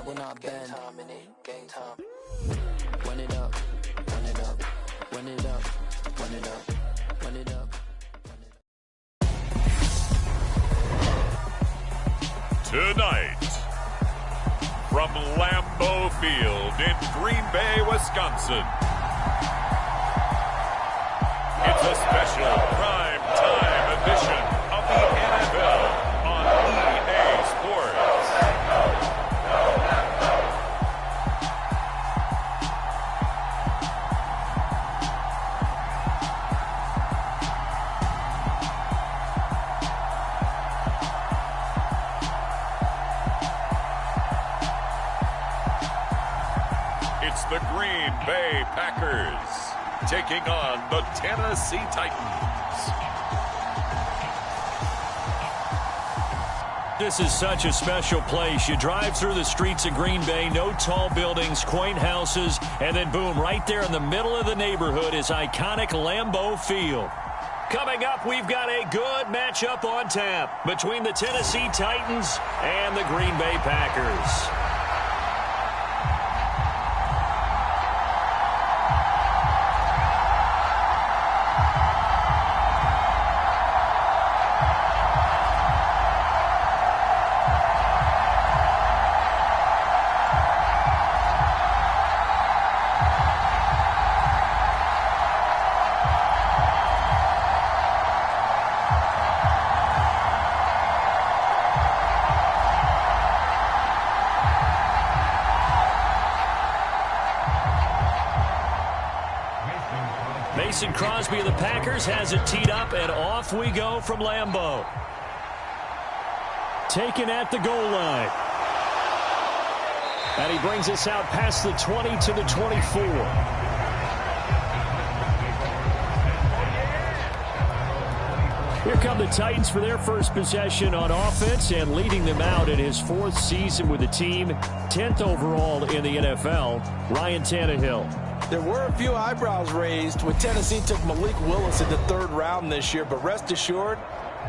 will not bend. Game time. Run it up, run it up, run it up, run it up, run it up. Tonight, from Lambeau Field in Green Bay, Wisconsin, it's a special prime time edition of the NFL on EA Sports. It's the Green Bay Packers taking on the Tennessee Titans. This is such a special place. You drive through the streets of Green Bay, no tall buildings, quaint houses, and then boom, right there in the middle of the neighborhood is iconic Lambeau Field. Coming up, we've got a good matchup on tap between the Tennessee Titans and the Green Bay Packers. Mason Crosby of the Packers has it teed up, and off we go from Lambeau. Taken at the goal line. And he brings us out past the 20 to the 24. Here come the Titans for their first possession on offense, and leading them out in his 4th season with the team, 10th overall in the NFL, Ryan Tannehill. There were a few eyebrows raised when Tennessee took Malik Willis in the 3rd round this year, but rest assured,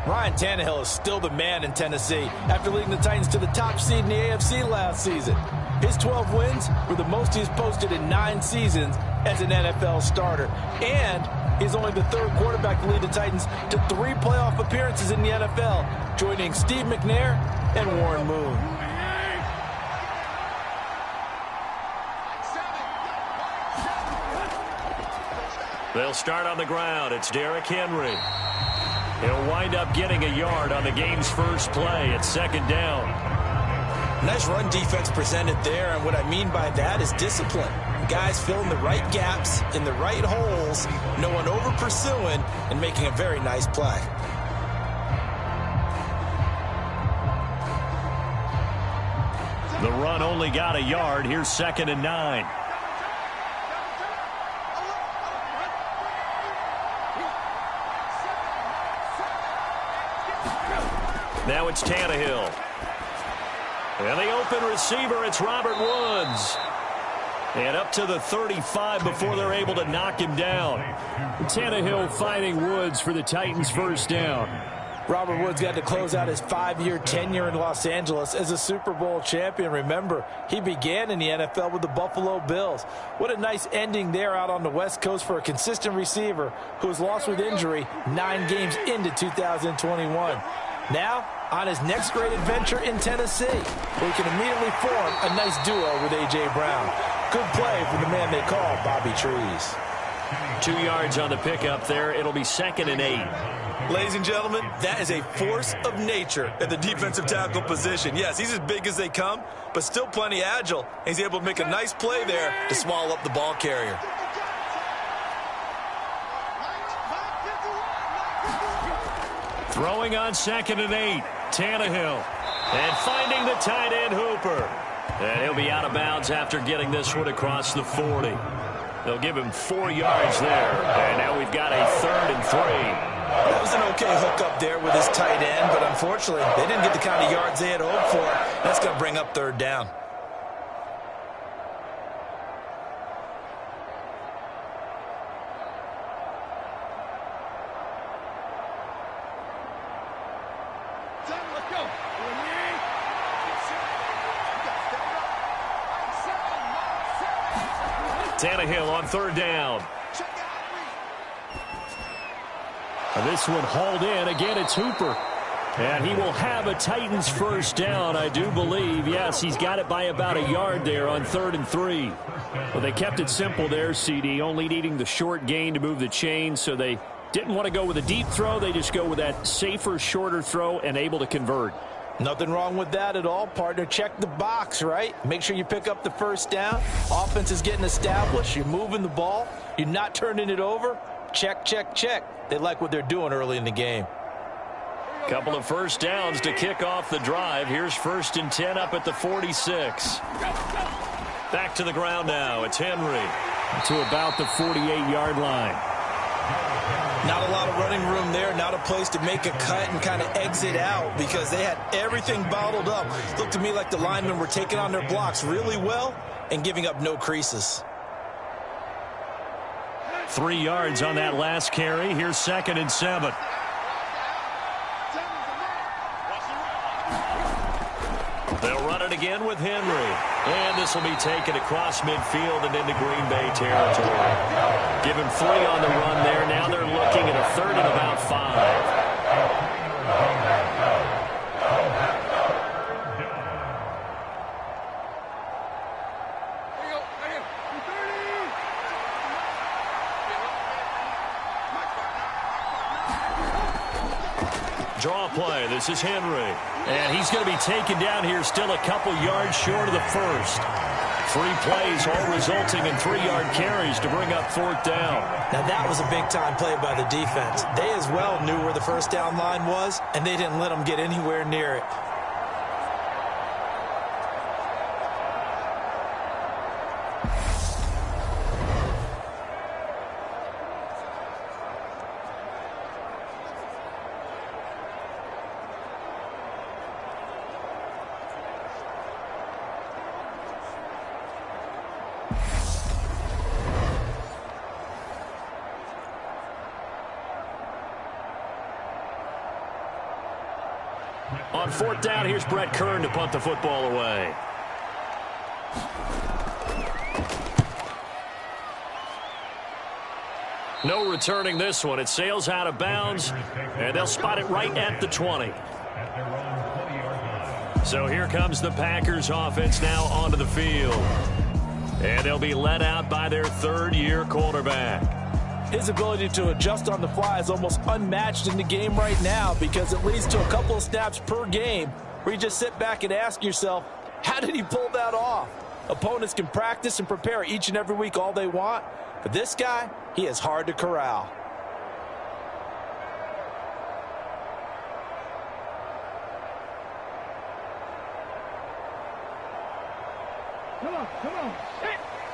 Ryan Tannehill is still the man in Tennessee after leading the Titans to the top seed in the AFC last season. His 12 wins were the most he's posted in 9 seasons as an NFL starter, and he's only the 3rd quarterback to lead the Titans to 3 playoff appearances in the NFL, joining Steve McNair and Warren Moon. They'll start on the ground. It's Derrick Henry. He'll wind up getting a yard on the game's first play. It's 2nd down. Nice run defense presented there, and what I mean by that is discipline. Guys filling the right gaps in the right holes, no one over pursuing, and making a very nice play. The run only got a yard. Here's 2nd and 9. Now it's Tannehill. And the open receiver, it's Robert Woods. And up to the 35 before they're able to knock him down. Tannehill finding Woods for the Titans' first down. Robert Woods got to close out his 5-year tenure in Los Angeles as a Super Bowl champion. Remember, he began in the NFL with the Buffalo Bills. What a nice ending there out on the West Coast for a consistent receiver who was lost with injury 9 games into 2021. Now, on his next great adventure in Tennessee, where he can immediately form a nice duo with A.J. Brown. Good play from the man they call Bobby Trees. 2 yards on the pickup there. It'll be 2nd and 8. Ladies and gentlemen, that is a force of nature at the defensive tackle position. Yes, he's as big as they come, but still plenty agile. And he's able to make a nice play there to swallow up the ball carrier. Throwing on 2nd and 8. Tannehill. And finding the tight end Hooper. And he'll be out of bounds after getting this one across the 40. They'll give him 4 yards there. And now we've got a 3rd and 3. That was an okay hookup there with his tight end, but unfortunately, they didn't get the kind of yards they had hoped for. That's going to bring up 3rd down. Tannehill on third down. This one hauled in. Again, it's Hooper. And he will have a Titans first down, I do believe. Yes, he's got it by about a yard there on 3rd and 3. Well, they kept it simple there, CD, only needing the short gain to move the chains, so they didn't want to go with a deep throw. They just go with that safer, shorter throw and able to convert. Nothing wrong with that at all, partner. Check the box, right? Make sure you pick up the first down. Offense is getting established. You're moving the ball. You're not turning it over. Check, check, check. They like what they're doing early in the game. Couple of first downs to kick off the drive. Here's 1st and 10 up at the 46. Back to the ground now. It's Henry to about the 48-yard line. Not a lot of running room there. Not a place to make a cut and kind of exit out because they had everything bottled up. Looked to me like the linemen were taking on their blocks really well and giving up no creases. 3 yards on that last carry. Here's 2nd and 7. They'll run it again with Henry. And this will be taken across midfield and into Green Bay territory. Give him 3 on the run there. Now they're looking at a 3rd and about 5. Draw play. This is Henry. And he's going to be taken down here still a couple yards short of the first. 3 plays, all resulting in 3-yard carries to bring up 4th down. Now that was a big-time play by the defense. They as well knew where the first down line was, and they didn't let them get anywhere near it. On 4th down, here's Brett Kern to punt the football away. No returning this one. It sails out of bounds, and they'll spot it right at the 20. So here comes the Packers offense now onto the field. And they'll be led out by their 3rd-year quarterback. His ability to adjust on the fly is almost unmatched in the game right now because it leads to a couple of snaps per game where you just sit back and ask yourself, how did he pull that off? Opponents can practice and prepare each and every week all they want, but this guy, he is hard to corral. Come on.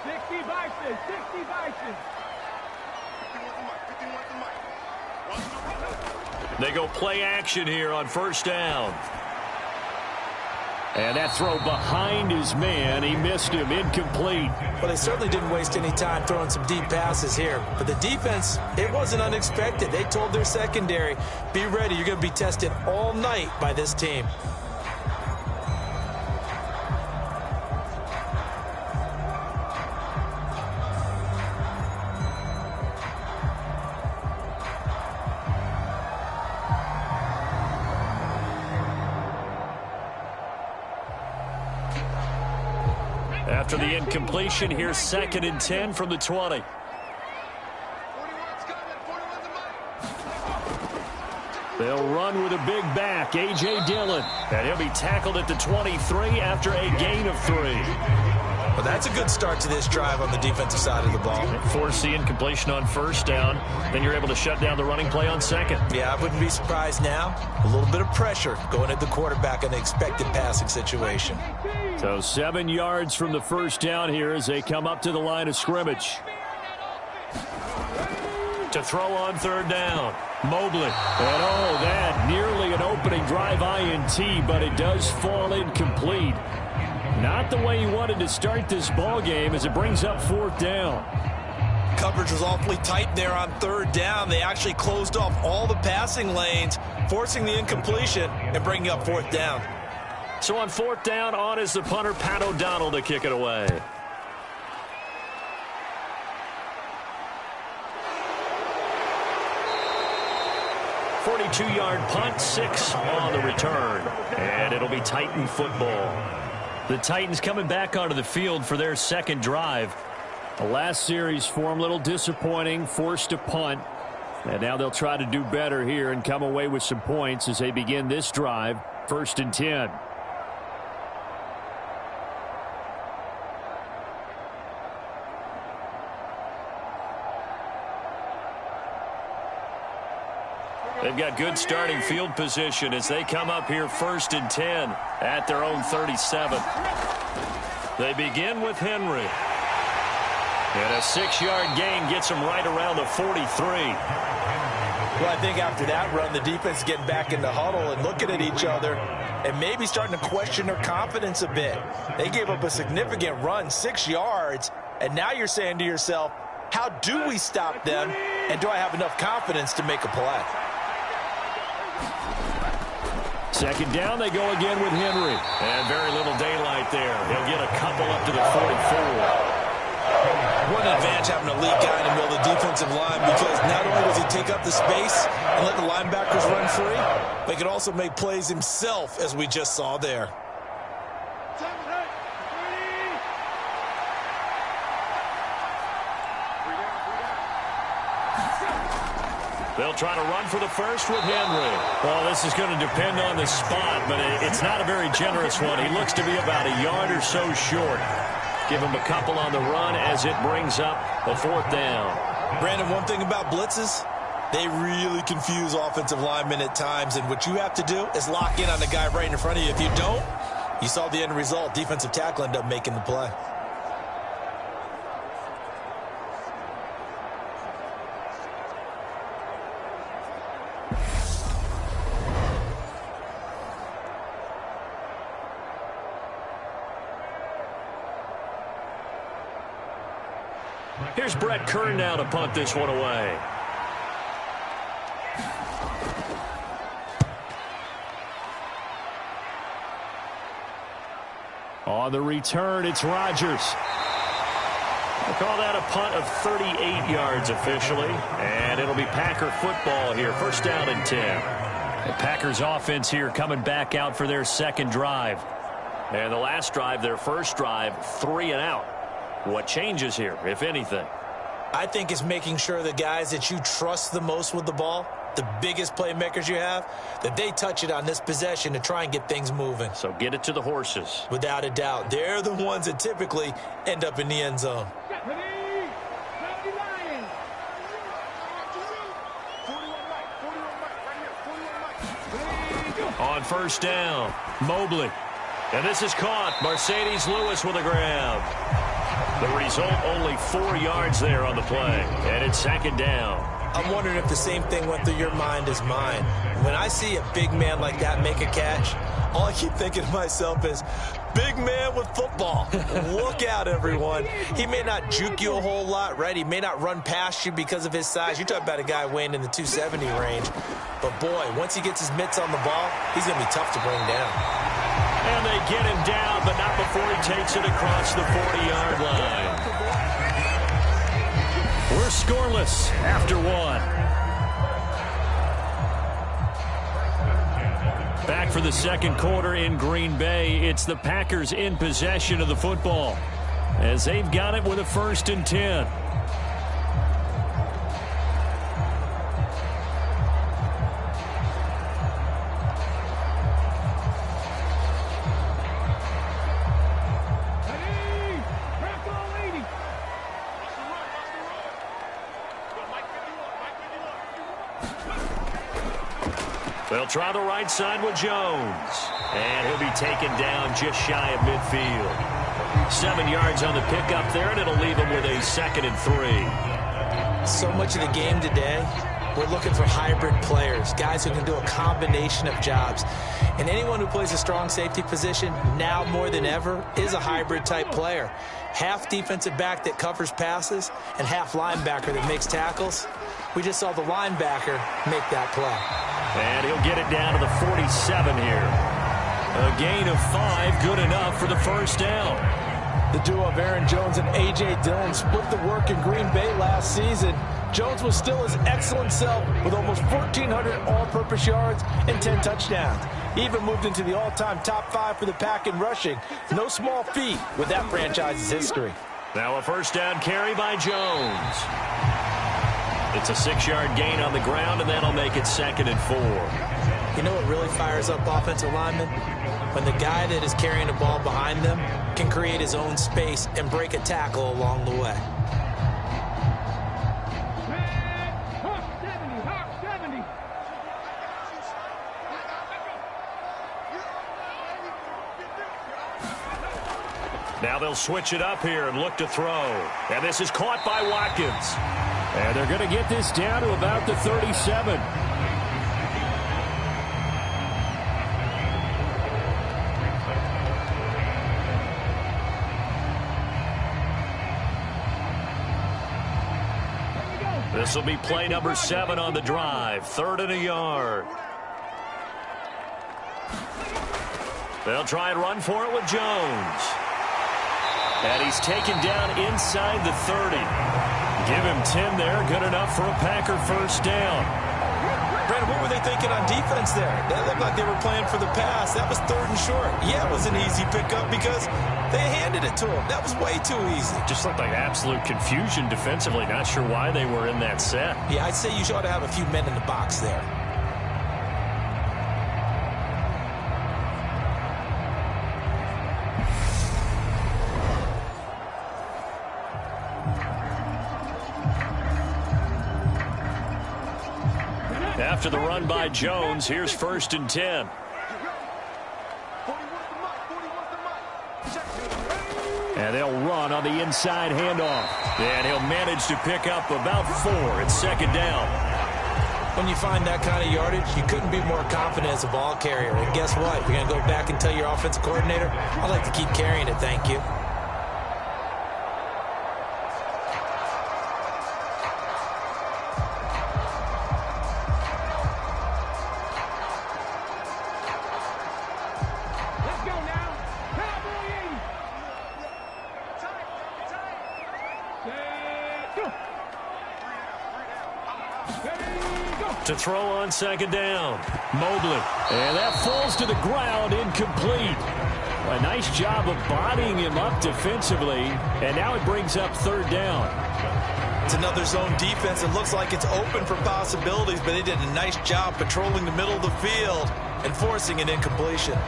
60 Bison, 60 Bison. They go play action here on 1st down. And that throw behind his man. He missed him. Incomplete. Well, they certainly didn't waste any time throwing some deep passes here. But the defense, it wasn't unexpected. They told their secondary, be ready. You're going to be tested all night by this team. After the incompletion, here's 2nd and 10 from the 20. They'll run with a big back, A.J. Dillon. And he'll be tackled at the 23 after a gain of 3. Well, that's a good start to this drive on the defensive side of the ball. Force the incompletion on 1st down. Then you're able to shut down the running play on 2nd. Yeah, I wouldn't be surprised now. A little bit of pressure going at the quarterback in an expected passing situation. So 7 yards from the 1st down here as they come up to the line of scrimmage. To throw on 3rd down. Mobley. And oh, that nearly an opening drive INT, but it does fall incomplete. Not the way he wanted to start this ball game as it brings up 4th down. Coverage was awfully tight there on 3rd down. They actually closed off all the passing lanes, forcing the incompletion and bringing up 4th down. So on 4th down, on is the punter, Pat O'Donnell, to kick it away. 42-yard punt, 6 on the return. And it'll be Titan football. The Titans coming back onto the field for their second drive. The last series for them, a little disappointing, forced to punt. And now they'll try to do better here and come away with some points as they begin this drive, 1st and 10. They've got good starting field position as they come up here 1st and 10 at their own 37. They begin with Henry. And a 6-yard gain gets them right around the 43. Well, I think after that run, the defense is getting back in the huddle and looking at each other and maybe starting to question their confidence a bit. They gave up a significant run, 6 yards, and now you're saying to yourself, how do we stop them, and do I have enough confidence to make a play? Second down, they go again with Henry. And very little daylight there. He'll get a couple up to the 44. What an advantage having a lead guy in the middle of the defensive line, because not only does he take up the space and let the linebackers run free, but he can also make plays himself, as we just saw there. They'll try to run for the first with Henry. Well, this is going to depend on the spot, but it's not a very generous one. He looks to be about a yard or so short. Give him a couple on the run as it brings up a 4th down. Brandon, one thing about blitzes, they really confuse offensive linemen at times, and what you have to do is lock in on the guy right in front of you. If you don't, you saw the end result. Defensive tackle ended up making the play. Here's Brett Kern now to punt this one away. On the return, it's Rodgers. We'll call that a punt of 38 yards officially, and it'll be Packer football here. 1st down and 10. The Packers offense here coming back out for their second drive. And the last drive, their first drive, 3 and out. What changes here, if anything? I think it's making sure the guys that you trust the most with the ball, the biggest playmakers you have, that they touch it on this possession to try and get things moving. So get it to the horses. Without a doubt. They're the ones that typically end up in the end zone. On 1st down, Mobley. And this is caught. Mercedes Lewis with a grab. The result, only 4 yards there on the play. And it's 2nd down. I'm wondering if the same thing went through your mind as mine. When I see a big man like that make a catch, all I keep thinking to myself is, big man with football. Look out, everyone. He may not juke you a whole lot, right? He may not run past you because of his size. You're talking about a guy weighing in the 270 range. But, boy, once he gets his mitts on the ball, he's going to be tough to bring down. And they get him down, but not before he takes it across the 40-yard line. We're scoreless after 1. Back for the second quarter in Green Bay. It's the Packers in possession of the football as they've got it with a 1st and 10. They'll try the right side with Jones. And he'll be taken down just shy of midfield. 7 yards on the pickup there, and it'll leave him with a 2nd and 3. So much of the game today, we're looking for hybrid players, guys who can do a combination of jobs. And anyone who plays a strong safety position, now more than ever, is a hybrid-type player. Half defensive back that covers passes and half linebacker that makes tackles. We just saw the linebacker make that play. And he'll get it down to the 47 here. A gain of 5, good enough for the 1st down. The duo of Aaron Jones and A.J. Dillon split the work in Green Bay last season. Jones was still his excellent self with almost 1,400 all-purpose yards and 10 touchdowns. He even moved into the all-time top 5 for the Pack in rushing. No small feat with that franchise's history. Now a first down carry by Jones. It's a 6-yard gain on the ground, and that'll make it 2nd and 4. You know what really fires up offensive linemen? When the guy that is carrying the ball behind them can create his own space and break a tackle along the way. Hawk 70. Now they'll switch it up here and look to throw. And this is caught by Watkins. And they're going to get this down to about the 37. This will be play number 7 on the drive. 3rd and a yard. They'll try and run for it with Jones. And he's taken down inside the 30. Give him 10 there. Good enough for a Packer first down. Brandon, what were they thinking on defense there? That looked like they were playing for the pass. That was 3rd and short. Yeah, it was an easy pickup because they handed it to him. That was way too easy. Just looked like absolute confusion defensively. Not sure why they were in that set. Yeah, I'd say you ought to have a few men in the box there. After the run by Jones, here's 1st and 10. And they'll run on the inside handoff. And he'll manage to pick up about 4. It's 2nd down. When you find that kind of yardage, you couldn't be more confident as a ball carrier. And guess what? You're going to go back and tell your offensive coordinator, I'd like to keep carrying it, thank you. To throw on 2nd down. Mobley. And that falls to the ground, incomplete. A nice job of bodying him up defensively. And now it brings up 3rd down. It's another zone defense. It looks like it's open for possibilities, but they did a nice job patrolling the middle of the field and forcing an incompletion.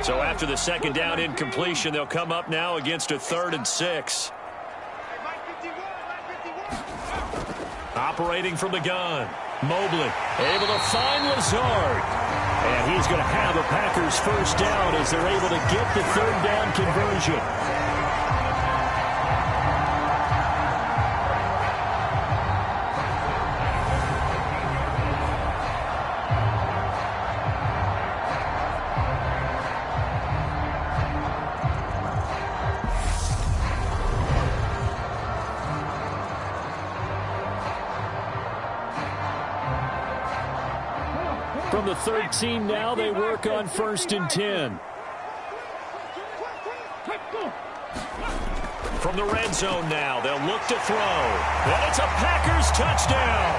So after the 2nd down incompletion, they'll come up now against a 3rd and 6. Operating from the gun. Mobley able to find Lazard. And he's going to have a Packers first down as they're able to get the 3rd down conversion. From the 13 now, they work on 1st and 10. From the red zone now, they'll look to throw. And it's a Packers touchdown.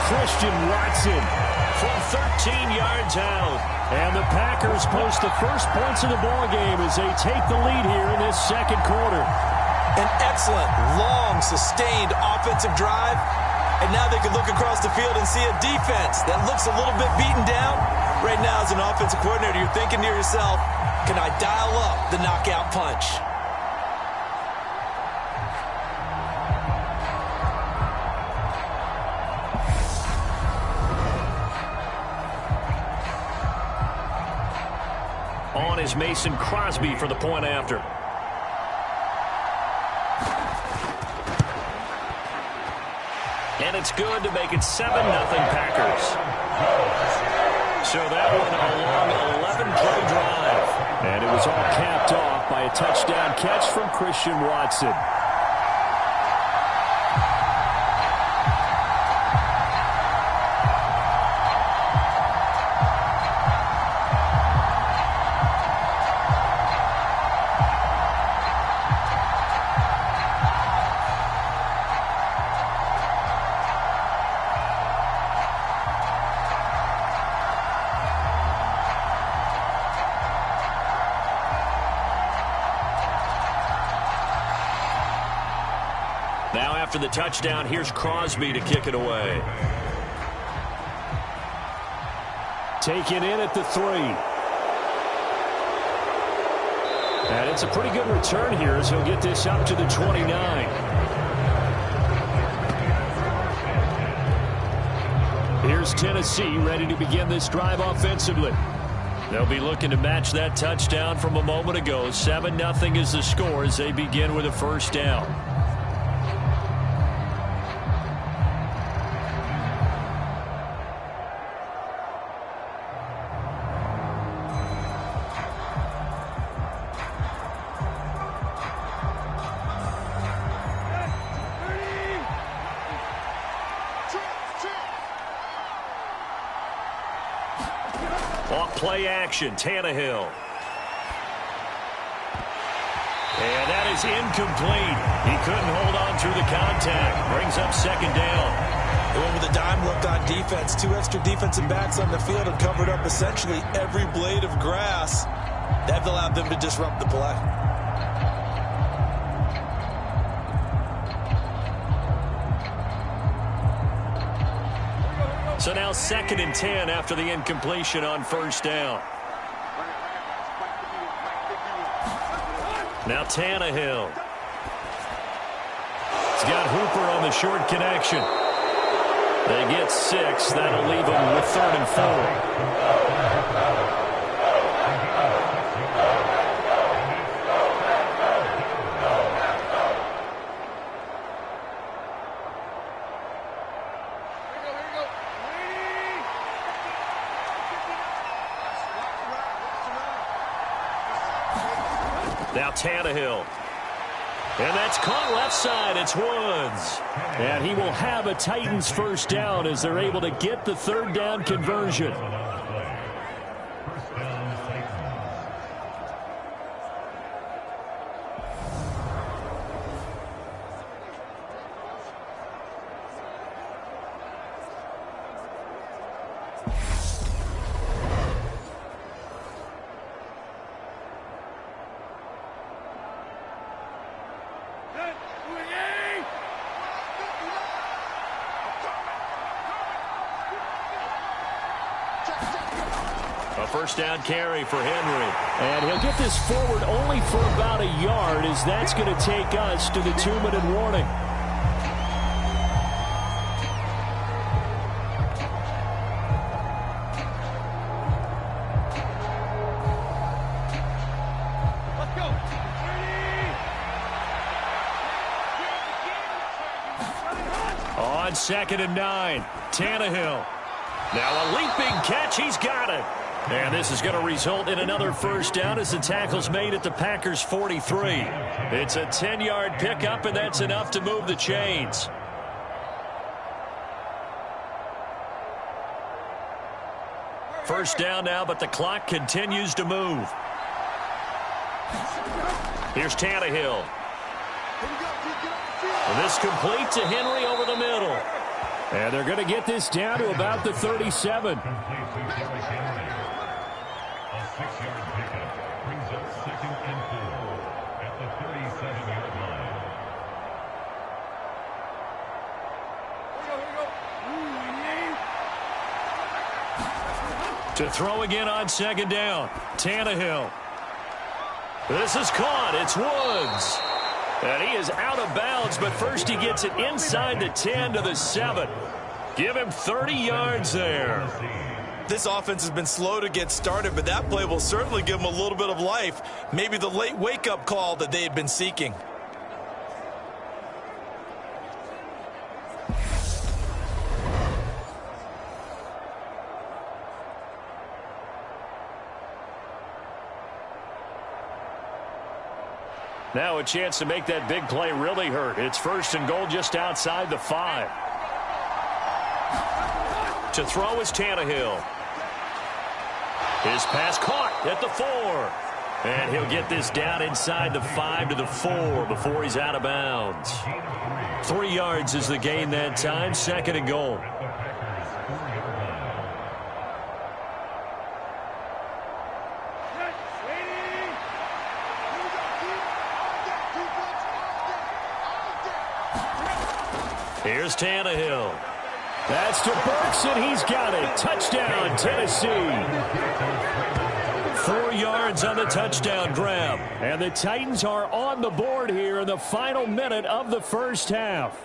Christian Watson from 13 yards out. And the Packers post the first points of the ballgame as they take the lead here in this 2nd quarter. An excellent, long, sustained offensive drive. And now they can look across the field and see a defense that looks a little bit beaten down. Right now, as an offensive coordinator, you're thinking to yourself, can I dial up the knockout punch? On is Mason Crosby for the point after. And it's good to make it 7-0 Packers. So that one a long 11-play drive. And it was all capped off by a touchdown catch from Christian Watson. after the touchdown. Here's Crosby to kick it away. Taken in at the 3. And it's a pretty good return here as he'll get this up to the 29. Here's Tennessee ready to begin this drive offensively. They'll be looking to match that touchdown from a moment ago. 7-0 is the score as they begin with a first down. Play action, Tannehill. And that is incomplete. He couldn't hold on through the contact. Brings up second down. They went with a dime look on defense. 2 extra defensive backs on the field and covered up essentially every blade of grass. That allowed them to disrupt the play. So now 2nd and 10 after the incompletion on first down. Now Tannehill. He's got Hooper on the short connection. They get 6. That'll leave them with 3rd and 4. Now Tannehill. And that's caught left side. It's Woods. And he will have a Titans first down as they're able to get the 3rd down conversion. A first down carry for Henry. And he'll get this forward only for about a yard, as that's going to take us to the 2-minute warning. Let's go. On 2nd and 9, Tannehill. Now a leaping catch. He's got it. And this is going to result in another first down as the tackle's made at the Packers' 43. It's a 10-yard pickup, and that's enough to move the chains. First down now, but the clock continues to move. Here's Tannehill. And this complete to Henry over the middle. And they're going to get this down to about the 37. A 6-yard pickup brings up 2nd and 4 at the 37-yard line. To throw again on 2nd down. Tannehill. This is caught. It's Woods. And he is out of bounds, but first he gets it inside the 10 to the 7. Give him 30 yards there. This offense has been slow to get started, but that play will certainly give them a little bit of life. Maybe the late wake-up call that they had been seeking. Now a chance to make that big play really hurt. It's 1st and goal just outside the 5. To throw is Tannehill. His pass caught at the 4. And he'll get this down inside the 5 to the 4 before he's out of bounds. 3 yards is the gain that time. 2nd and goal. Here's Tannehill. That's to Burks, and he's got it. Touchdown, Tennessee. 4 yards on the touchdown grab. And the Titans are on the board here in the final minute of the first half.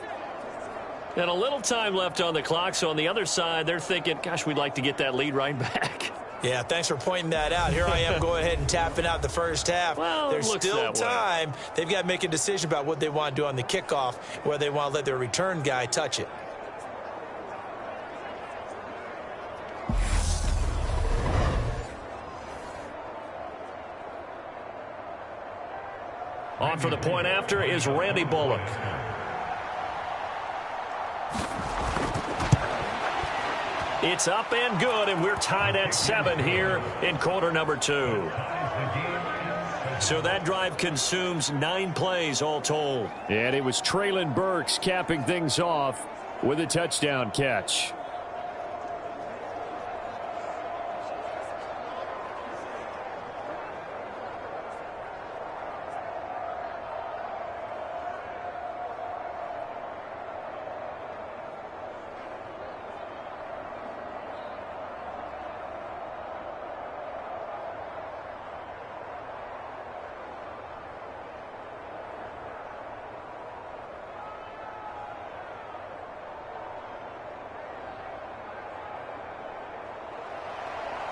And a little time left on the clock, so on the other side, they're thinking, gosh, we'd like to get that lead right back. Yeah, thanks for pointing that out. Here I am going ahead and tapping out the first half. Well, there's still time. They've got to make a decision about what they want to do on the kickoff, whether they want to let their return guy touch it. On for the point after is Randy Bullock. It's up and good, and we're tied at 7 here in quarter number 2. So that drive consumes 9 plays all told. And it was Treylon Burks capping things off with a touchdown catch.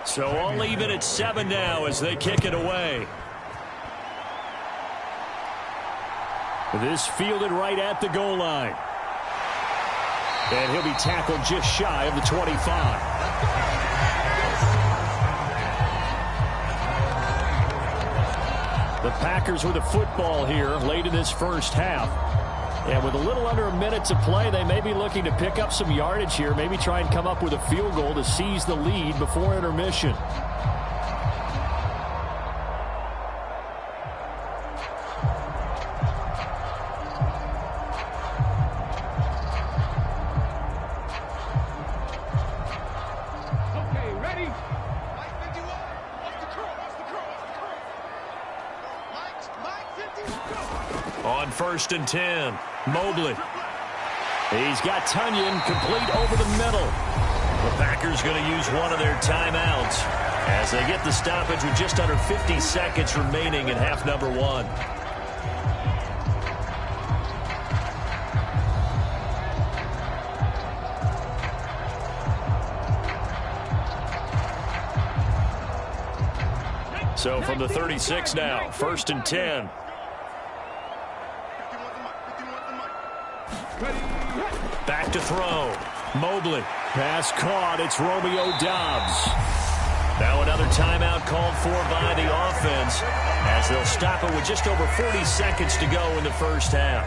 So all even at 7 now as they kick it away. This fielded right at the goal line. And he'll be tackled just shy of the 25. The Packers with the football here late in this first half. And with a little under a minute to play, they may be looking to pick up some yardage here, maybe try and come up with a field goal to seize the lead before intermission. On 1st and 10, Mobley. He's got Tunyon complete over the middle. The Packers going to use one of their timeouts as they get the stoppage with just under 50 seconds remaining in half number 1. So from the 36 now, 1st and 10. Back to throw. Mobley. Pass caught. It's Romeo Doubs. Now another timeout called for by the offense as they'll stop it with just over 40 seconds to go in the first half.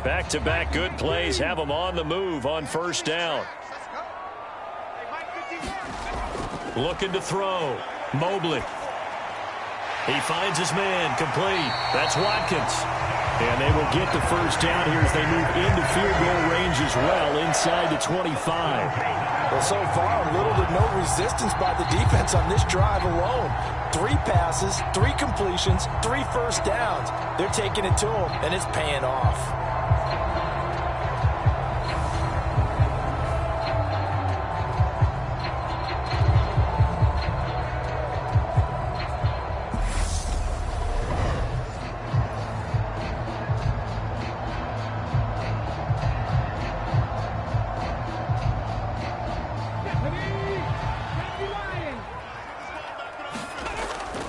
Back-to-back good plays have them on the move on 1st down. Looking to throw. Mobley. He finds his man complete. That's Watkins. And they will get the first down here as they move into field goal range as well inside the 25. Well, so far, little to no resistance by the defense on this drive alone. 3 passes, 3 completions, 3 first downs. They're taking it to them, and it's paying off.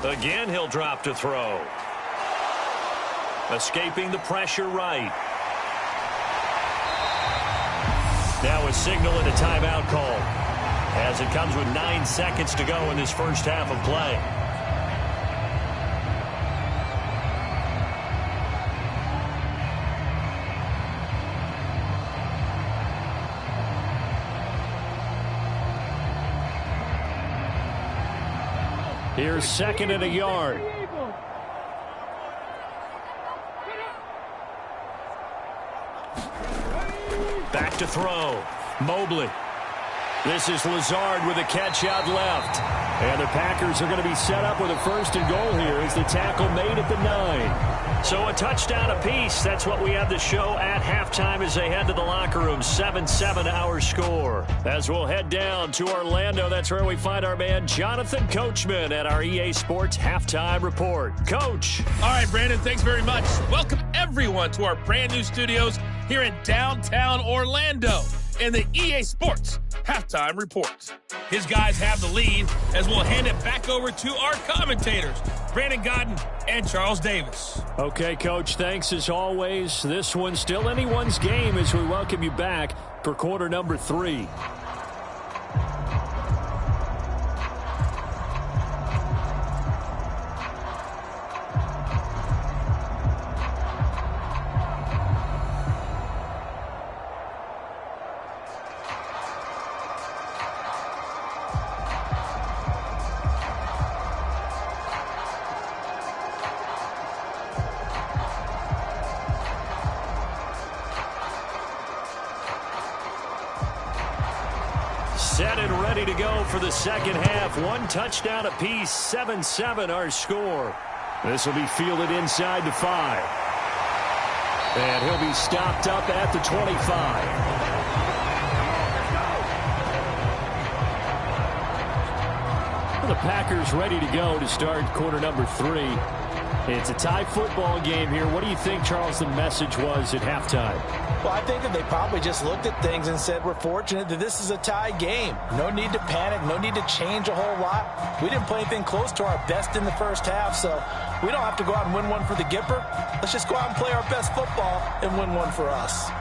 Again, he'll drop to throw. Escaping the pressure right. Now a signal and a timeout call as it comes with 9 seconds to go in this first half of play. Here's 2nd and a yard. Back to throw. Mobley. This is Lazard with a catch out left. And the Packers are going to be set up with a 1st and goal here as the tackle made at the 9. So a touchdown apiece. That's what we have the show at halftime as they head to the locker room. 7-7 our score. As we'll head down to Orlando, that's where we find our man Jonathan Coachman at our EA Sports Halftime Report. Coach. All right, Brandon, thanks very much. Welcome everyone to our brand new studios here in downtown Orlando in the EA Sports Halftime Report. His guys have the lead as we'll hand it back over to our commentators, Brandon Godden and Charles Davis. Okay, Coach, thanks as always. This one's still anyone's game as we welcome you back for quarter number 3. Set and ready to go for the second half. 1 touchdown apiece, 7-7 our score. This will be fielded inside the 5. And he'll be stopped up at the 25. The Packers ready to go to start quarter number 3. It's a tie football game here. What do you think, Charles, the message was at halftime? Well, I think that they probably just looked at things and said, we're fortunate that this is a tie game. No need to panic. No need to change a whole lot. We didn't play anything close to our best in the first half, so we don't have to go out and win one for the Gipper. Let's just go out and play our best football and win one for us.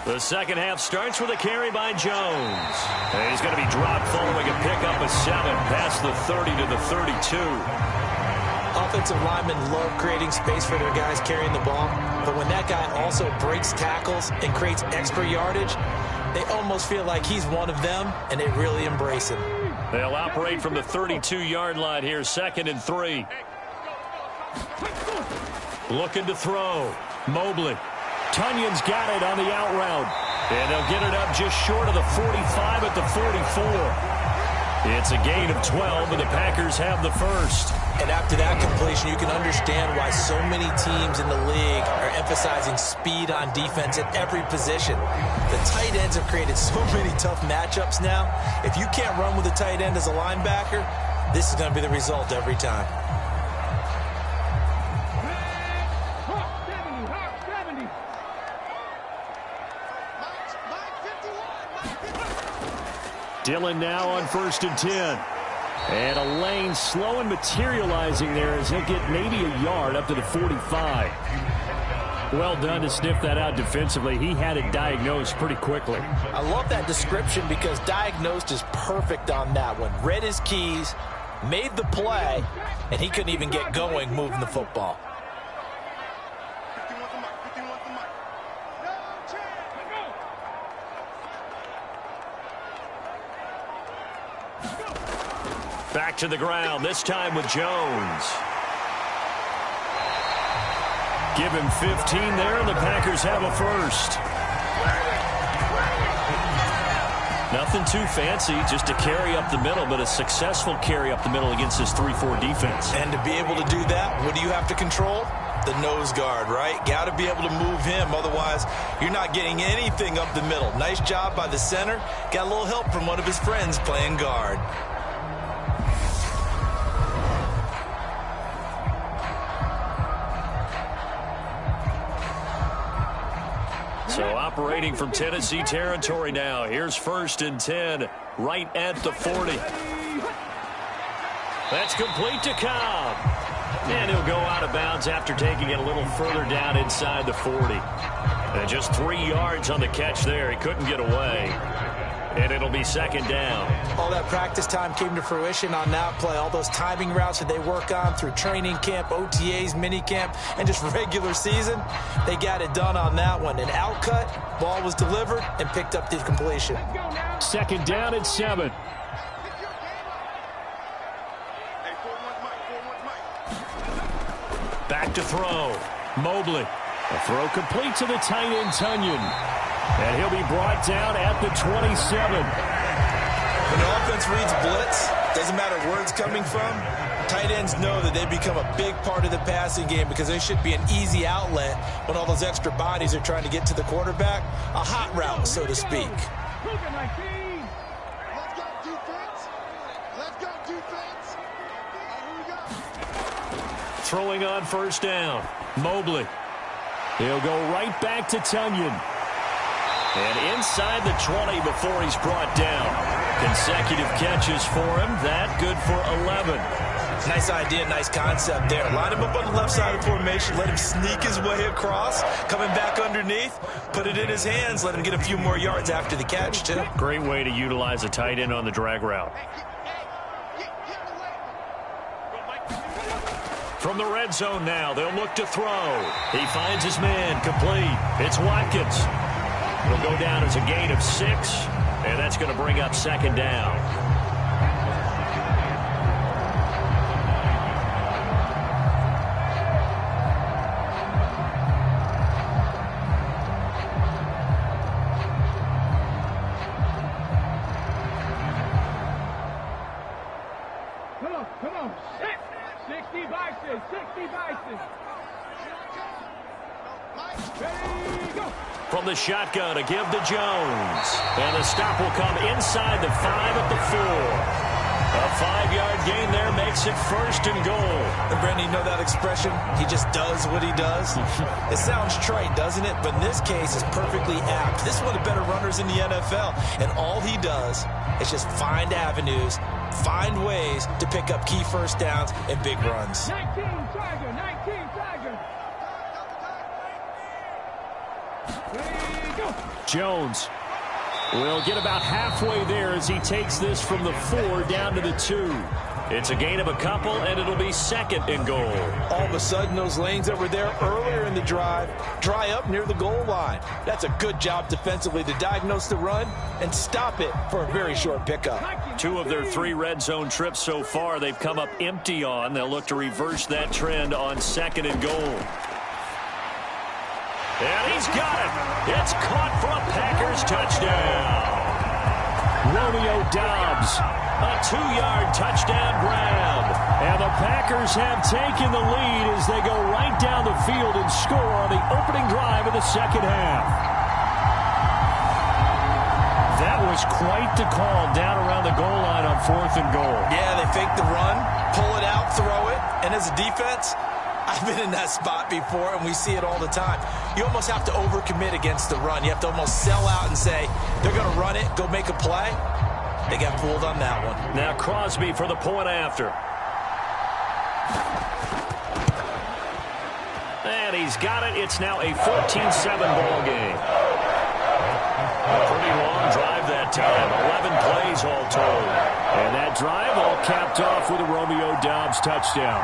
The second half starts with a carry by Jones. And he's going to be dropped following a pickup of 7 past the 30 to the 32. Offensive linemen love creating space for their guys carrying the ball, but when that guy also breaks tackles and creates extra yardage, they almost feel like he's one of them, and they really embrace him. They'll operate from the 32-yard line here, 2nd and 3. Looking to throw. Mobley. Tunyon's got it on the out route. And they'll get it up just short of the 45 at the 44. It's a gain of 12, and the Packers have the first. And after that completion, you can understand why so many teams in the league are emphasizing speed on defense at every position. The tight ends have created so many tough matchups now. If you can't run with a tight end as a linebacker, this is going to be the result every time. Dillon now on 1st and 10. And a lane slow and materializing there as he'll get maybe a yard up to the 45. Well done to sniff that out defensively. He had it diagnosed pretty quickly. I love that description because diagnosed is perfect on that one. Read his keys, made the play, and he couldn't even get going moving the football. Back to the ground, this time with Jones. Give him 15 there, and the Packers have a first. Nothing too fancy, just a carry up the middle, but a successful carry up the middle against this 3-4 defense. And to be able to do that, what do you have to control? The nose guard, right? Got to be able to move him, otherwise you're not getting anything up the middle. Nice job by the center. Got a little help from one of his friends playing guard. So operating from Tennessee territory now. Here's 1st and 10, right at the 40. That's complete to Cobb. And he'll go out of bounds after taking it a little further down inside the 40. And just 3 yards on the catch there. He couldn't get away. And it'll be 2nd down. All that practice time came to fruition on that play. All those timing routes that they work on through training camp, OTAs, minicamp, and just regular season, they got it done on that one. An outcut, ball was delivered, and picked up the completion. 2nd down and 7. Back back to throw. Mobley. A throw complete to the tight end, Tunyon. And he'll be brought down at the 27. When the offense reads blitz, doesn't matter where it's coming from, tight ends know that they become a big part of the passing game because they should be an easy outlet when all those extra bodies are trying to get to the quarterback. A hot route, so to speak. Let's go defense. Let's go defense. Here we go. Throwing on first down. Mobley. He'll go right back to Tunyon. And inside the 20 before he's brought down. Consecutive catches for him. That good for 11. Nice idea, nice concept there. Line him up on the left side of the formation. Let him sneak his way across. Coming back underneath. Put it in his hands. Let him get a few more yards after the catch, too. Great way to utilize a tight end on the drag route. From the red zone now, they'll look to throw. He finds his man, complete. It's Watkins. It'll go down as a gain of 6, and that's going to bring up second down. Come on. 60 Bison. 60 Bison. Ready, go. From the shotgun, a give to Jones. And the stop will come inside the 5 at the 4. A 5-yard gain there makes it first and goal. And Brandon, you know that expression? He just does what he does. It sounds trite, doesn't it? But in this case, it's perfectly apt. This is one of the better runners in the NFL. And all he does is just find avenues, find ways to pick up key first downs and big runs. 19 Tiger. Ready, go. Jones will get about halfway there as he takes this from the 4 down to the 2. It's a gain of a couple, and it'll be second and goal. All of a sudden, those lanes that were there earlier in the drive dry up near the goal line. That's a good job defensively to diagnose the run and stop it for a very short pickup. 2 of their 3 red zone trips so far, they've come up empty on. They'll look to reverse that trend on second and goal. And he's got it. It's caught for a Packers touchdown. Romeo Doubs, a 2-yard touchdown grab. and the Packers have taken the lead as they go right down the field and score on the opening drive of the second half. That was quite the call down around the goal line on 4th and goal. Yeah, they fake the run, pull it out, throw it, and as a defense, I've been in that spot before, and we see it all the time. You almost have to overcommit against the run. You have to almost sell out and say, they're going to run it, go make a play. They got fooled on that one. Now Crosby for the point after. And he's got it. It's now a 14-7 ball game. A pretty long drive that time. 11 plays all told. And that drive all capped off with a Romeo Doubs touchdown.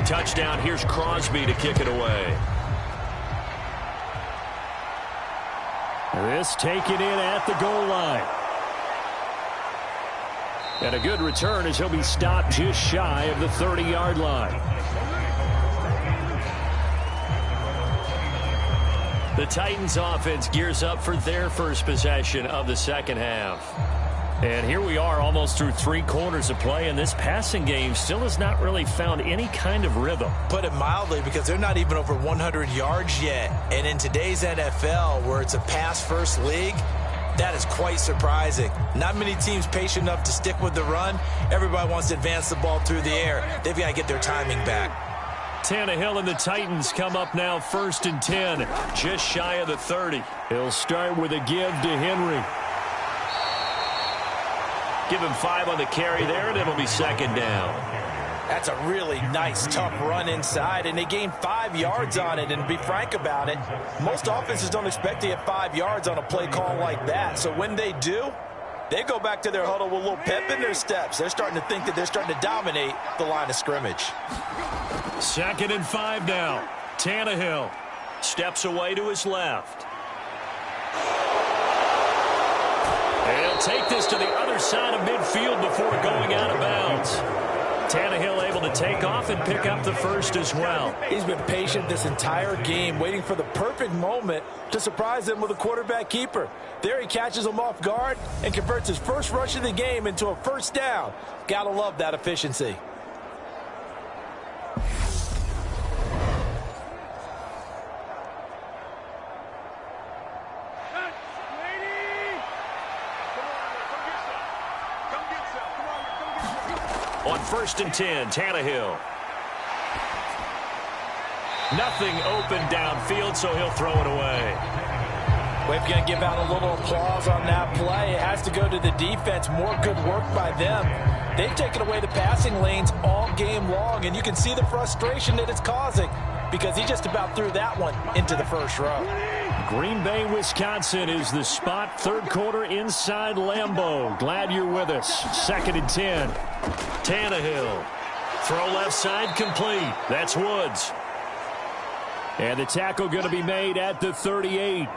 Touchdown. Here's Crosby to kick it away. This taken in at the goal line. And a good return as he'll be stopped just shy of the 30-yard line. The Titans offense gears up for their first possession of the second half. And here we are almost through 3 quarters of play, and this passing game still has not really found any kind of rhythm. Put it mildly, because they're not even over 100 yards yet. And in today's NFL, where it's a pass-first league, that is quite surprising. Not many teams patient enough to stick with the run. Everybody wants to advance the ball through the air. They've got to get their timing back. Tannehill and the Titans come up now 1st and 10, just shy of the 30. He'll start with a give to Henry. Give him 5 on the carry there, and it'll be second down. That's a really nice, tough run inside, and they gained 5 yards on it. And to be frank about it, most offenses don't expect to get 5 yards on a play call like that. So when they do, they go back to their huddle with a little pep in their steps. They're starting to think that they're starting to dominate the line of scrimmage. 2nd and 5 now. Tannehill steps away to his left. And he'll take this to the other side of midfield before going out of bounds. Tannehill able to take off and pick up the first as well. He's been patient this entire game, waiting for the perfect moment to surprise them with a quarterback keeper. There he catches him off guard and converts his first rush of the game into a first down. Gotta love that efficiency. On 1st and 10, Tannehill. Nothing open downfield, so he'll throw it away. We're going to give out a little applause on that play. It has to go to the defense. More good work by them. They've taken away the passing lanes all game long, and you can see the frustration that it's causing because he just about threw that one into the first row. Green Bay, Wisconsin is the spot. 3rd quarter inside Lambeau. Glad you're with us. 2nd and 10. Tannehill. Throw left side complete. That's Woods. And the tackle going to be made at the 38.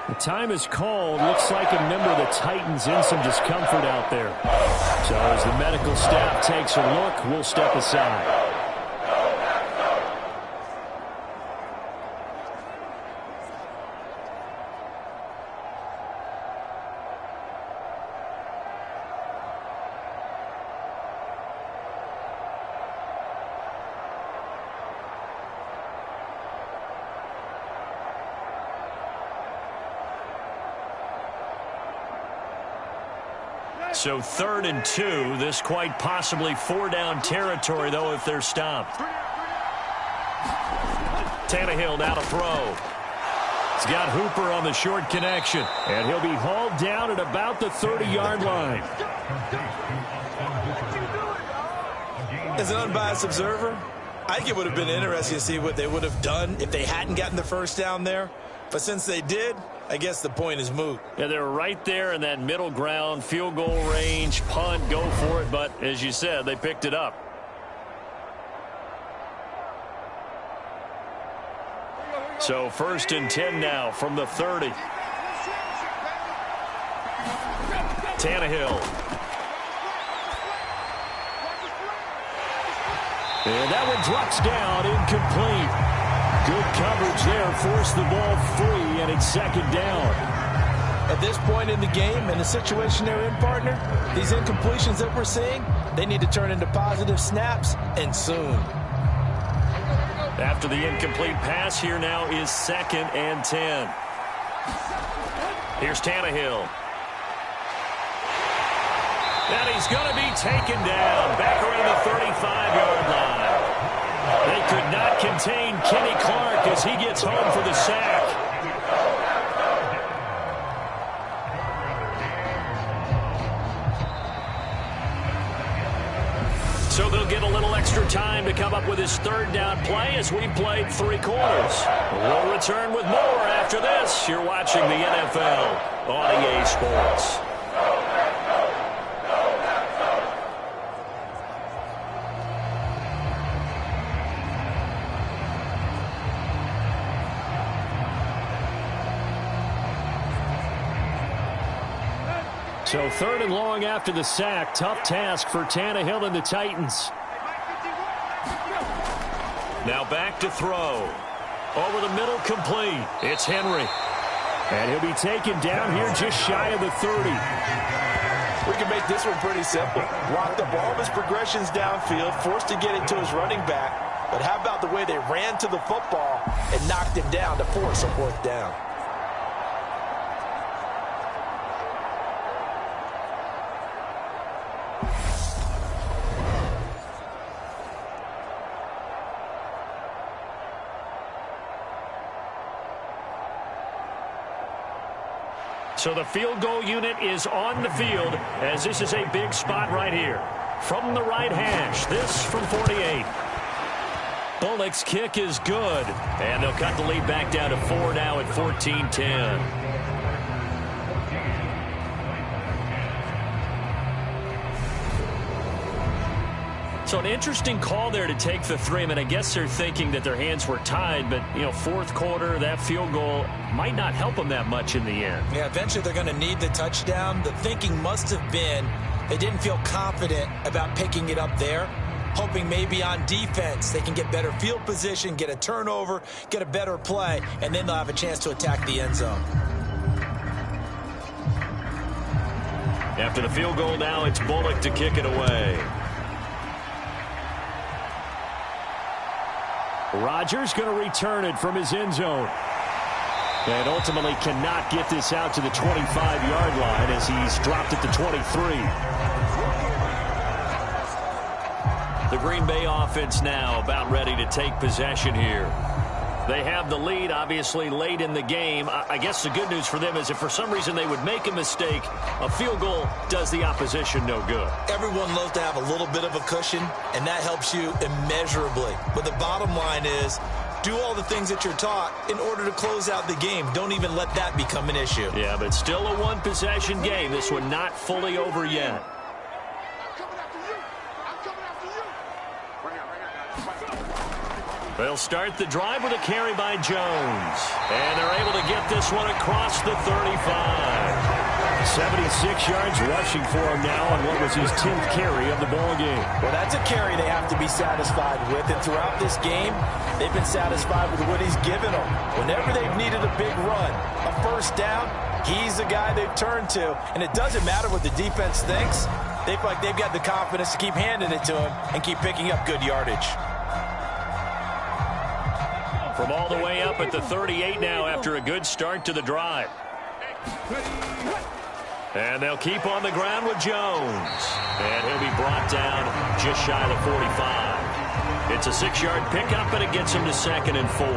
The time is called. Looks like a member of the Titans in some discomfort out there. So as the medical staff takes a look, we'll step aside. So 3rd and 2. This quite possibly 4-down territory, though, if they're stopped. Tannehill now to throw. He's got Hooper on the short connection. And he'll be hauled down at about the 30-yard line. As an unbiased observer, I think it would have been interesting to see what they would have done if they hadn't gotten the first down there. But since they did, I guess the point is moot. Yeah, they're right there in that middle ground, field goal range, punt, go for it. But as you said, they picked it up. So 1st and 10 now from the 30. Tannehill. And that one drops down, incomplete. Good coverage there, forced the ball free, and it's 2nd down. At this point in the game and the situation they're in, partner, these incompletions that we're seeing, they need to turn into positive snaps, and soon. After the incomplete pass, here now is 2nd and 10. Here's Tannehill. And he's going to be taken down back around the 35-yard line. They could not contain Kenny Clark as he gets home for the sack. So they'll get a little extra time to come up with his 3rd down play as we played 3 quarters. We'll return with more after this. You're watching the NFL on EA Sports. So 3rd and long after the sack. Tough task for Tannehill and the Titans. Now back to throw. Over the middle, complete. It's Henry. And he'll be taken down here just shy of the 30. We can make this one pretty simple. Blocked up all of his progressions downfield, forced to get it to his running back. But how about the way they ran to the football and knocked him down to force a 4th down? So the field goal unit is on the field as this is a big spot right here. from the right hash. This from 48. Bullock's kick is good. And they'll cut the lead back down to 4 now at 14-10. So an interesting call there to take the 3. I mean, I guess they're thinking that their hands were tied, but, you know, fourth quarter, that field goal might not help them that much in the end. Yeah, eventually they're going to need the touchdown. The thinking must have been they didn't feel confident about picking it up there, hoping maybe on defense they can get better field position, get a turnover, get a better play, and then they'll have a chance to attack the end zone. After the field goal now, it's Bullock to kick it away. Rodgers going to return it from his end zone. And ultimately cannot get this out to the 25-yard line as he's dropped it to 23. The Green Bay offense now about ready to take possession here. They have the lead, obviously, late in the game. I guess the good news for them is if for some reason they would make a mistake, a field goal does the opposition no good. Everyone loves to have a little bit of a cushion, and that helps you immeasurably. But the bottom line is, do all the things that you're taught in order to close out the game. Don't even let that become an issue. Yeah, but still a one-possession game. This one not fully over yet. They'll start the drive with a carry by Jones. And they're able to get this one across the 35. 76 yards rushing for him now on what was his 10th carry of the ball game. Well, that's a carry they have to be satisfied with. And throughout this game, they've been satisfied with what he's given them. Whenever they've needed a big run, a first down, he's the guy they've turned to. And it doesn't matter what the defense thinks. They feel like they've got the confidence to keep handing it to him and keep picking up good yardage. From all the way up at the 38 now after a good start to the drive. And they'll keep on the ground with Jones. And he'll be brought down just shy of the 45. It's a 6-yard pickup, and it gets him to 2nd and 4.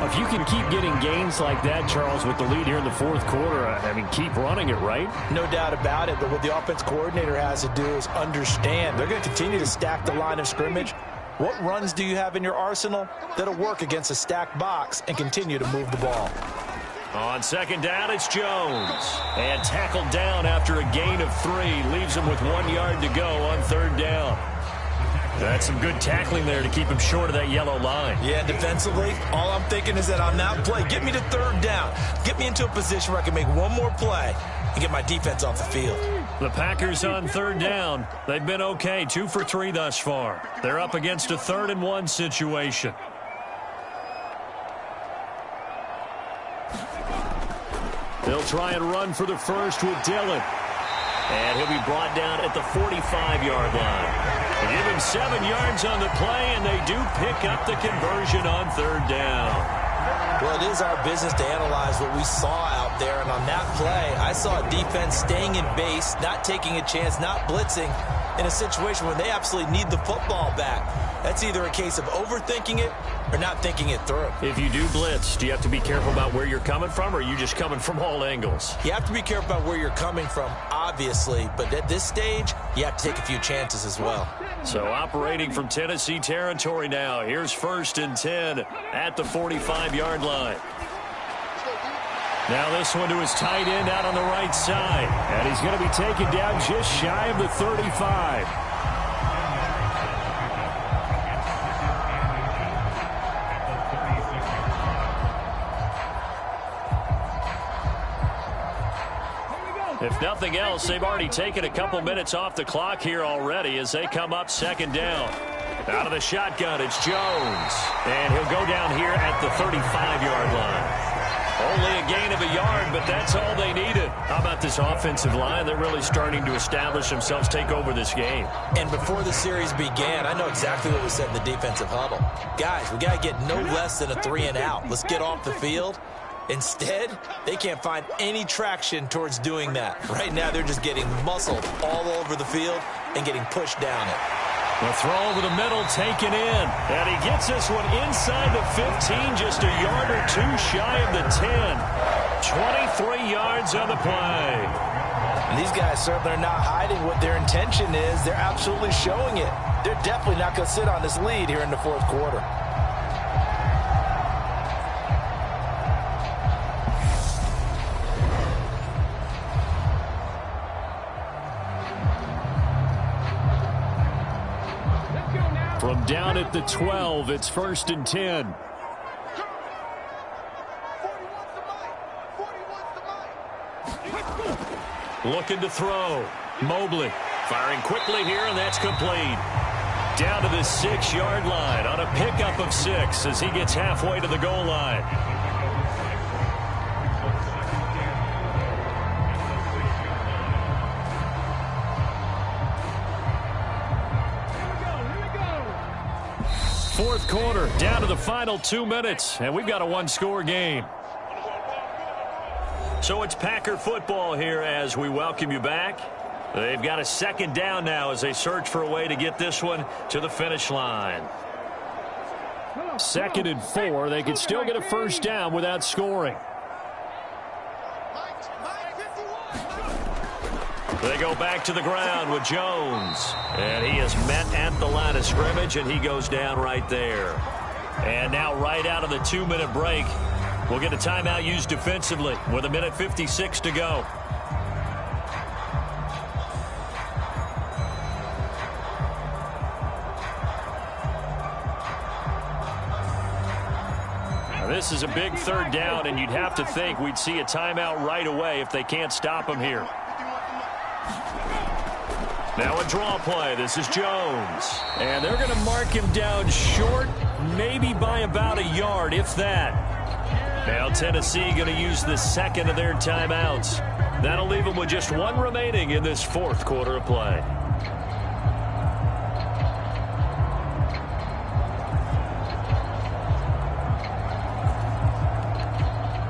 If you can keep getting gains like that, Charles, with the lead here in the fourth quarter, I mean, keep running it, right? No doubt about it, but what the offense coordinator has to do is understand they're going to continue to stack the line of scrimmage. What runs do you have in your arsenal that'll work against a stacked box and continue to move the ball? On 2nd down, it's Jones. And tackled down after a gain of 3. Leaves him with 1 yard to go on 3rd down. That's some good tackling there to keep him short of that yellow line. Yeah, defensively, all I'm thinking is that on that play, get me to 3rd down. Get me into a position where I can make one more play and get my defense off the field. The Packers on 3rd down. They've been okay, 2 for 3 thus far. They're up against a 3rd and 1 situation. They'll try and run for the first with Dillon. And he'll be brought down at the 45-yard line. They give him 7 yards on the play, and they do pick up the conversion on 3rd down. Well, it is our business to analyze what we saw out there, and on that play, I saw a defense staying in base, not taking a chance, not blitzing, in a situation where they absolutely need the football back. That's either a case of overthinking it or not thinking it through. If you do blitz, do you have to be careful about where you're coming from, or are you just coming from all angles? You have to be careful about where you're coming from, obviously, but at this stage, you have to take a few chances as well. So operating from Tennessee territory now. Here's 1st and 10 at the 45-yard line. Now this one to his tight end out on the right side. And he's going to be taken down just shy of the 35. If nothing else, they've already taken a couple minutes off the clock here already as they come up 2nd down. Out of the shotgun, it's Jones. And he'll go down here at the 35-yard line. Only a gain of a yard, but that's all they needed. How about this offensive line? They're really starting to establish themselves, take over this game. And before the series began, I know exactly what was said in the defensive huddle. Guys, we got to get no less than a 3 and out. Let's get off the field. Instead, they can't find any traction towards doing that. Right now, they're just getting muscled all over the field and getting pushed down it. The throw over the middle taken in. And he gets this one inside the 15, just a yard or 2 shy of the 10. 23 yards on the play. And these guys certainly are not hiding what their intention is. They're absolutely showing it. They're definitely not going to sit on this lead here in the fourth quarter. From down at the 12, it's 1st and 10. Looking to throw. Mobley firing quickly here, and that's complete. Down to the 6-yard line on a pickup of 6 as he gets halfway to the goal line. Fourth quarter, down to the final 2 minutes, and we've got a one-score game. So it's Packer football here as we welcome you back. They've got a second down now as they search for a way to get this one to the finish line. 2nd and 4. They could still get a first down without scoring. They go back to the ground with Jones. And he is met at the line of scrimmage, and he goes down right there. And now right out of the 2-minute break, we'll get a timeout used defensively with 1:56 to go. Now this is a big third down, and you'd have to think we'd see a timeout right away if they can't stop him here. Now a draw play. This is Jones. And they're going to mark him down short, maybe by about a yard, if that. Now Tennessee going to use the second of their timeouts. That'll leave them with just one remaining in this fourth quarter of play.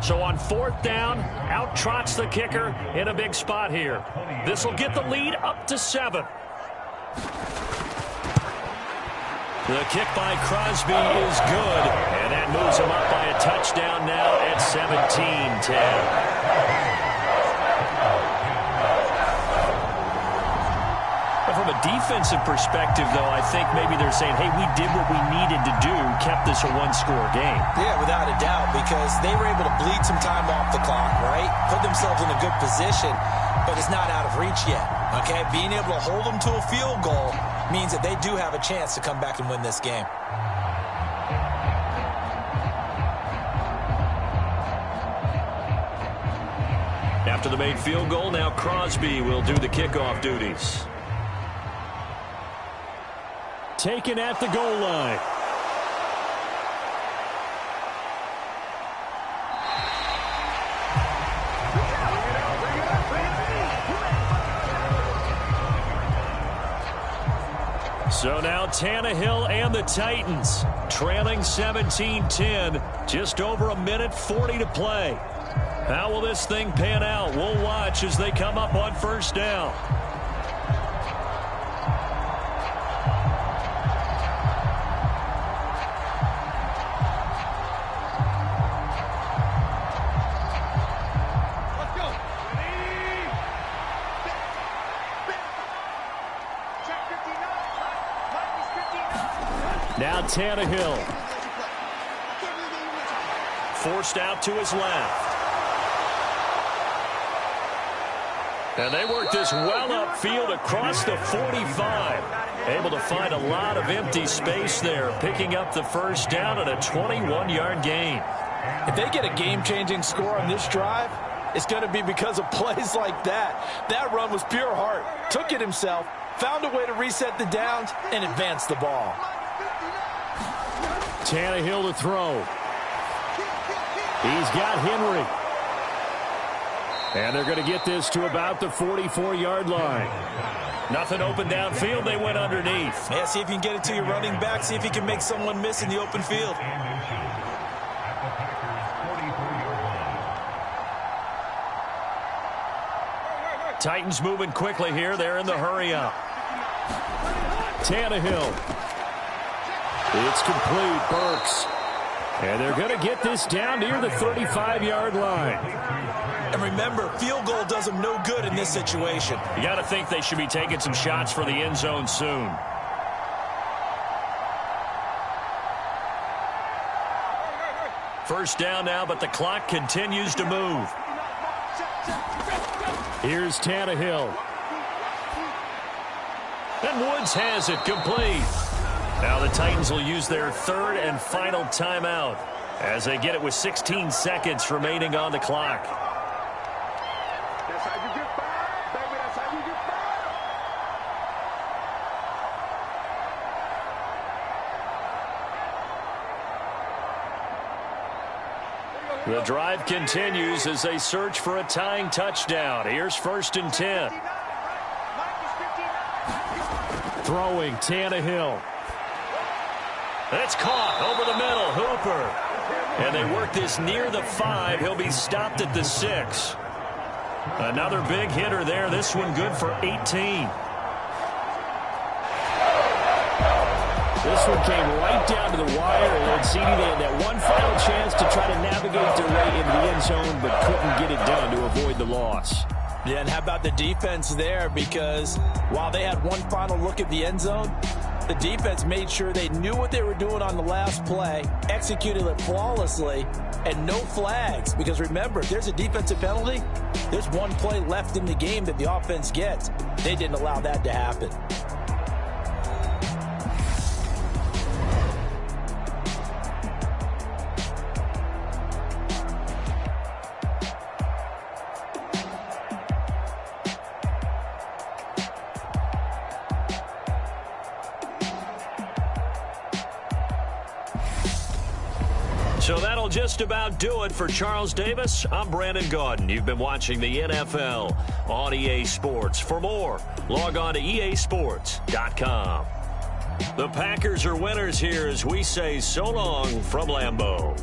So on fourth down, out trots the kicker in a big spot here. This will get the lead up to 7. The kick by Crosby is good, and that moves him up by a touchdown now at 17-10. From a defensive perspective, though, I think maybe they're saying, hey, we did what we needed to do, kept this a one-score game. Yeah, without a doubt, because they were able to bleed some time off the clock, right? Put themselves in a good position, but it's not out of reach yet, okay? Being able to hold them to a field goal means that they do have a chance to come back and win this game. After the made field goal, now Crosby will do the kickoff duties. Taken at the goal line. So now Tannehill and the Titans trailing 17-10. Just over 1:40 to play. How will this thing pan out? We'll watch as they come up on first down. Now Tannehill. Forced out to his left. And they work this well upfield across the 45. Able to find a lot of empty space there, picking up the first down and a 21-yard gain. If they get a game-changing score on this drive, it's going to be because of plays like that. That run was pure heart. Took it himself, found a way to reset the downs, and advance the ball. Tannehill to throw. He's got Henry. And they're going to get this to about the 44-yard line. Nothing open downfield. They went underneath. Yeah, see if you can get it to your running back. See if you can make someone miss in the open field. Titans moving quickly here. They're in the hurry up. Tannehill. It's complete. Burks. And they're going to get this down near the 35-yard line. And remember, field goal does them no good in this situation. You got to think they should be taking some shots for the end zone soon. First down now, but the clock continues to move. Here's Tannehill. And Woods has it complete. Now the Titans will use their third and final timeout as they get it with 16 seconds remaining on the clock. That's how you get fired, baby. That's how you get fired. The drive continues as they search for a tying touchdown. Here's 1st and 10. Throwing Tannehill. That's caught over the middle. Hooper. And they work this near the 5. He'll be stopped at the 6. Another big hitter there. This one good for 18. This one came right down to the wire, and CD, they had that one final chance to try to navigate their way into the end zone, but couldn't get it done to avoid the loss. Yeah, and how about the defense there? Because while they had one final look at the end zone, the defense made sure they knew what they were doing on the last play, executed it flawlessly, and no flags. Because remember, if there's a defensive penalty, there's one play left in the game that the offense gets. They didn't allow that to happen. So that'll just about do it for Charles Davis. I'm Brandon Gaudin. You've been watching the NFL on EA Sports. For more, log on to easports.com. The Packers are winners here as we say so long from Lambeau.